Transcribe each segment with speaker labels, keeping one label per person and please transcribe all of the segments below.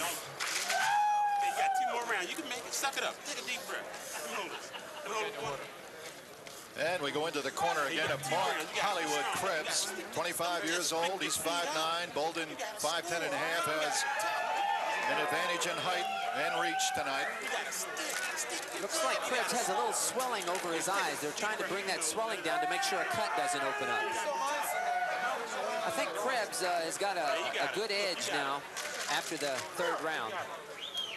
Speaker 1: You got 2 more rounds. You can make it. Suck it up. Take a deep breath.
Speaker 2: And we go into the corner again of Mark Hollywood Krebs, 25 years old. He's 5'9". Bolden, 5'10 and a half, has an advantage in height and reach tonight.
Speaker 3: Looks like Krebs has a little swelling over his eyes. They're trying to bring that swelling down to make sure a cut doesn't open up. I think Krebs has got a good edge now after the 3rd round.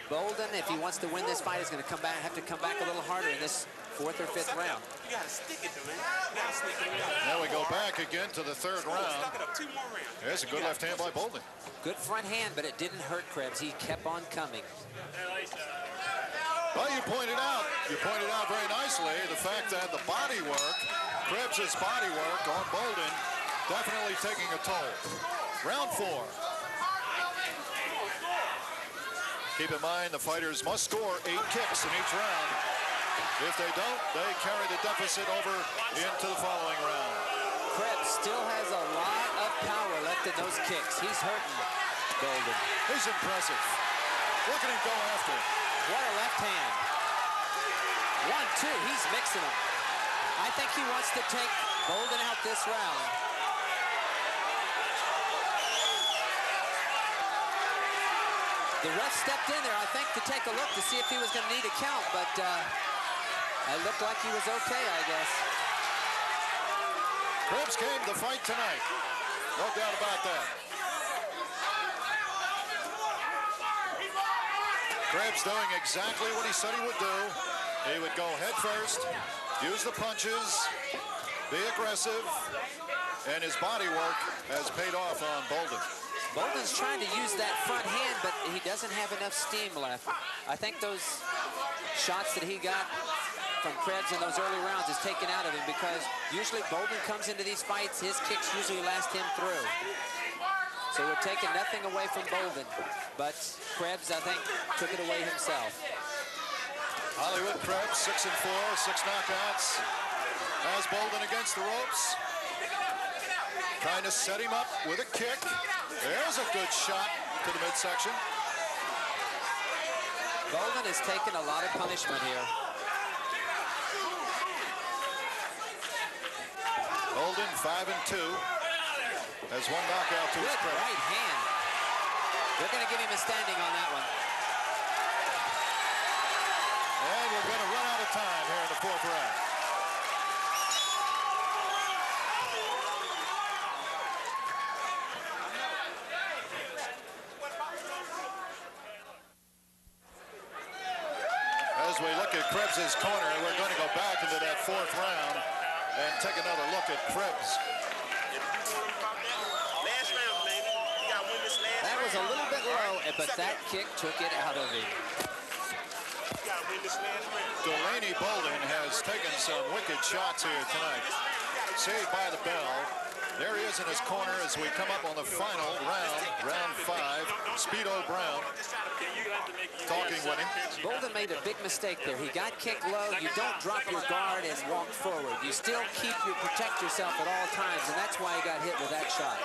Speaker 3: Bolden, if he wants to win this fight, is going to have to come back a little harder in this 4th or 5th round.
Speaker 1: You gotta stick it, man. You gotta stick it.
Speaker 2: Now we go back again to the 3rd round.
Speaker 1: 2 more rounds.
Speaker 2: There's a good left hand by Bolden.
Speaker 3: Good front hand, but it didn't hurt Krebs. He kept on coming.
Speaker 2: Well, you pointed out very nicely the fact that the body work, Krebs' body work on Bolden, definitely taking a toll. Round 4. Keep in mind, the fighters must score 8 kicks in each round. If they don't, they carry the deficit over into the following round.
Speaker 3: Krebs still has a lot of power left in those kicks. He's hurting Bolden.
Speaker 2: He's impressive. Look at him go after.
Speaker 3: What a left hand. 1, 2, he's mixing them. I think he wants to take Bolden out this round. The ref stepped in there, I think, to take a look to see if he was going to need a count, but it looked like he was okay, I guess.
Speaker 2: Krebs came to fight tonight. No doubt about that. Krebs doing exactly what he said he would do. He would go head first, use the punches, be aggressive, and his body work has paid off on Bolden.
Speaker 3: Bolden's trying to use that front hand, but he doesn't have enough steam left. I think those shots that he got from Krebs in those early rounds is taken out of him, because usually Bolden comes into these fights, his kicks usually last him through. So we're taking nothing away from Bolden, but Krebs, I think, took it away himself.
Speaker 2: Hollywood Krebs, 6-4, 6 knockouts. Has Bolden against the ropes. Trying to set him up with a kick. There's a good shot to the midsection.
Speaker 3: Bolden has taken a lot of punishment here.
Speaker 2: Bolden, 5-2. Has 1 knockout to his credit.
Speaker 3: Right hand. They're going to give him a standing on that one.
Speaker 2: And we're going to run out of time here in the 4th round. As we look at Krebs' corner, we're going to go back into that 4th round and take another look at Krebs.
Speaker 3: That was a little bit low, but that kick took it out of him.
Speaker 2: Dulany Bolden has taken some wicked shots here tonight. Saved by the bell. There he is in his corner as we come up on the final round, round 5. Speedo Brown talking with him.
Speaker 3: Bolden made a big mistake there. He got kicked low. You don't drop your guard and walk forward. You still protect yourself at all times, and that's why he got hit with that shot.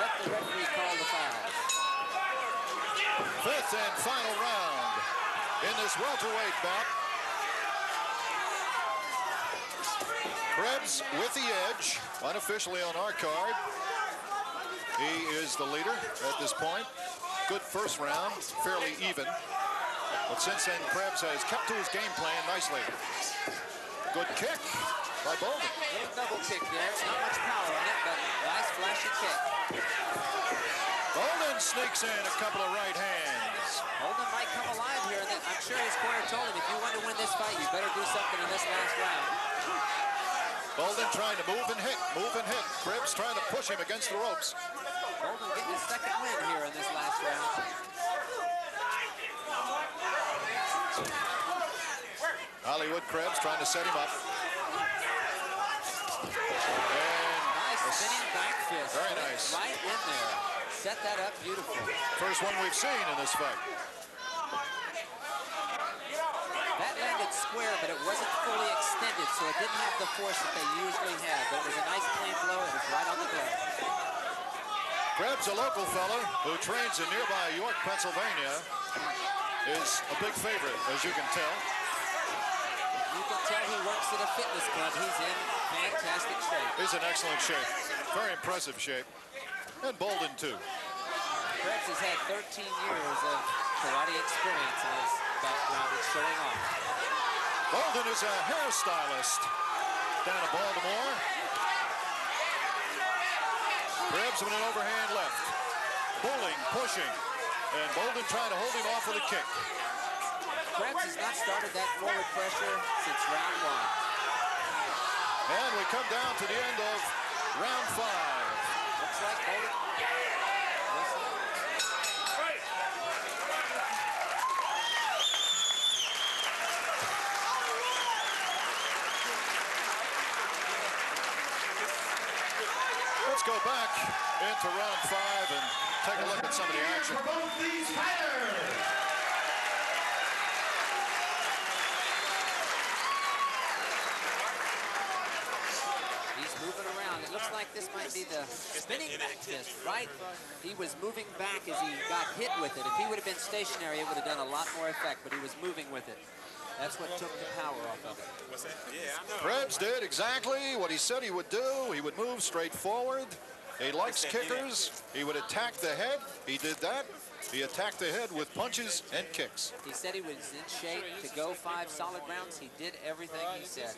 Speaker 3: Let the referee call the foul.
Speaker 2: 5th and final round in this welterweight bout. Krebs with the edge, unofficially on our card. He is the leader at this point. Good first round, fairly even. But since then, Krebs has kept to his game plan nicely. Good kick by Bolden.
Speaker 3: Little double kick there. Not much power on it, but nice flashy kick.
Speaker 2: Bolden sneaks in a couple of right hands.
Speaker 3: Bolden might come alive here. And I'm sure his corner told him, if you want to win this fight, you better do something in this last round.
Speaker 2: Bolden trying to move and hit, move and hit. Krebs trying to push him against the ropes.
Speaker 3: Bolden getting his 2nd win here in this last round.
Speaker 2: Hollywood Krebs trying to set him up. And
Speaker 3: nice spinning back fist.
Speaker 2: Very nice.
Speaker 3: Right in there. Set that up beautiful.
Speaker 2: First one we've seen in this fight.
Speaker 3: That landed square, but it wasn't fully extended, so it didn't have the force that they usually have. But it was a nice clean blow. It was right on the glove.
Speaker 2: Krebs, a local fella who trains in nearby York, Pennsylvania, is a big favorite, as you can tell.
Speaker 3: You can tell he works at a fitness club. He's in fantastic shape.
Speaker 2: He's in excellent shape. Very impressive shape. And Bolden, too.
Speaker 3: Krebs has had 13 years of karate experience in his background. It's showing off.
Speaker 2: Bolden is a hairstylist down in Baltimore. Krebs with an overhand left. Pulling, pushing. And Bolden trying to hold him off with a kick.
Speaker 3: Krebs has not started that forward pressure since round 1.
Speaker 2: And we come down to the end of round 5.
Speaker 3: Looks like Bolden.
Speaker 2: Let's go back into round 5 and take a look at some of the action.
Speaker 4: For both these fighters.
Speaker 3: He's moving around. It looks like this might be the spinning back fist, right? He was moving back as he got hit with it. If he would have been stationary, it would have done a lot more effect, but he was moving with it. That's what took the power off of it.
Speaker 1: What's that? Yeah, I know.
Speaker 2: Krebs did exactly what he said he would do. He would move straight forward. He likes kickers. He would attack the head. He did that. He attacked the head with punches and kicks.
Speaker 3: He said he was in shape to go 5 solid rounds. He did everything he said.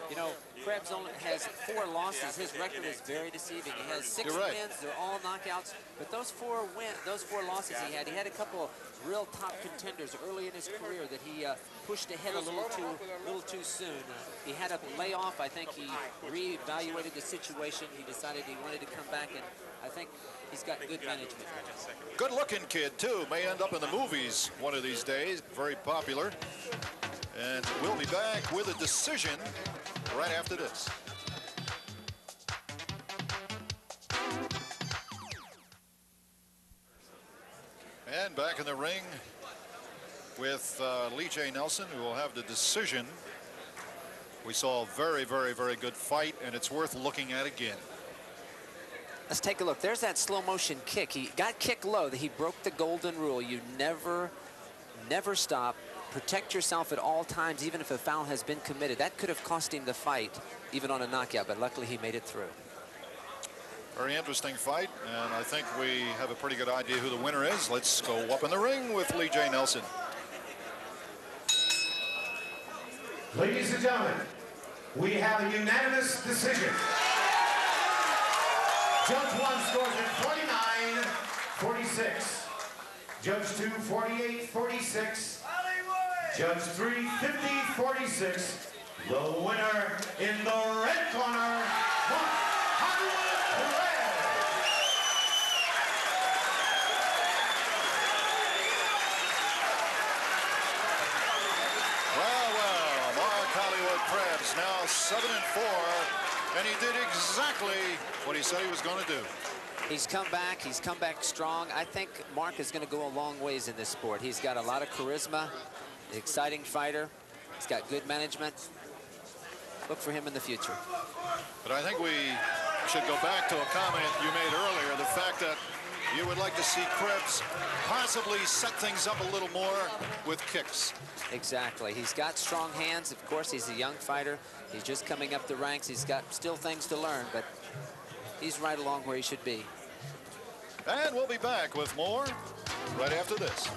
Speaker 3: You know, Krebs only has 4 losses. His record is very deceiving. He has 6 wins. They're all knockouts. But those 4 losses he had a couple real top contenders early in his career that he pushed ahead a little too soon. He had a layoff. I think he reevaluated the situation. He decided he wanted to come back, and I think he's got good management.
Speaker 2: Good-looking kid, too. May end up in the movies one of these days. Very popular. And we'll be back with a decision right after this. And back in the ring with Lee J. Nelson, who will have the decision. We saw a very, very, very good fight, and it's worth looking at again.
Speaker 3: Let's take a look. There's that slow motion kick. He got kicked low. He broke the golden rule. You never stop. Protect yourself at all times, even if a foul has been committed. That could have cost him the fight, even on a knockout, but luckily he made it through.
Speaker 2: Very interesting fight, and I think we have a pretty good idea who the winner is. Let's go up in the ring with Lee J. Nelson.
Speaker 4: Ladies and gentlemen, we have a unanimous decision. Judge 1 scores it 49-46. Judge 2, 48-46. Judge 3, 50-46. The winner in the red corner,
Speaker 2: Krebs now 7-4, and he did exactly what he said he was going to do.
Speaker 3: He's come back strong. I think Mark is going to go a long ways in this sport. He's got a lot of charisma, an exciting fighter. He's got good management. Look for him in the future.
Speaker 2: But I think we should go back to a comment you made earlier, the fact that you would like to see Krebs possibly set things up a little more with kicks.
Speaker 3: Exactly. He's got strong hands. Of course, he's a young fighter. He's just coming up the ranks. He's got still things to learn, but he's right along where he should be.
Speaker 2: And we'll be back with more right after this.